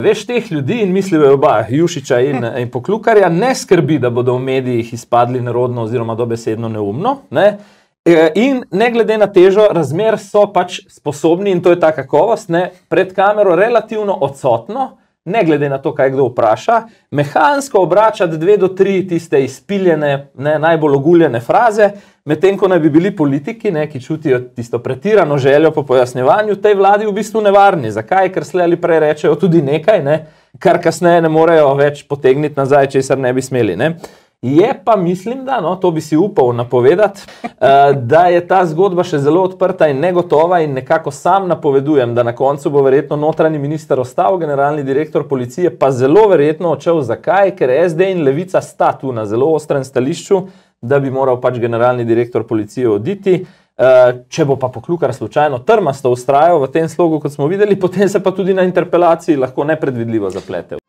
Veš, teh ljudi in mislijo oba, Jušiča in Poklukarja, ne skrbi, da bodo v medijih izpadli nerodno oziroma dobesedno neumno, ne? In ne glede na težo razmer so pač sposobni, in to je ta kakovost, ne, pred kamero relativno odsotno, ne glede na to, kaj kdo vpraša, mehansko obračati 2 do 3 tiste izpiljene, ne, najbolj oguljene fraze, medtem ko naj bi bili politiki, ne, ki čutijo tisto pretirano željo po pojasnjevanju, tej vladi v bistvu nevarni. Zakaj? Ker slej ali prej rečejo tudi nekaj, ne, kar kasneje ne morejo več potegniti nazaj, česar ne bi smeli. Ne. Je pa, mislim, da, no, to bi si upal napovedati, da je ta zgodba še zelo odprta in negotova in nekako sam napovedujem, da na koncu bo verjetno notranji minister ostal, generalni direktor policije pa zelo verjetno odšel. Zakaj? Ker SD in Levica sta tu na zelo ostrem stališču, da bi moral pač generalni direktor policije oditi. Če bo pa Poklukar slučajno trmasto vztrajal v tem slogu, kot smo videli, potem se pa tudi na interpelaciji lahko nepredvidljivo zaplete.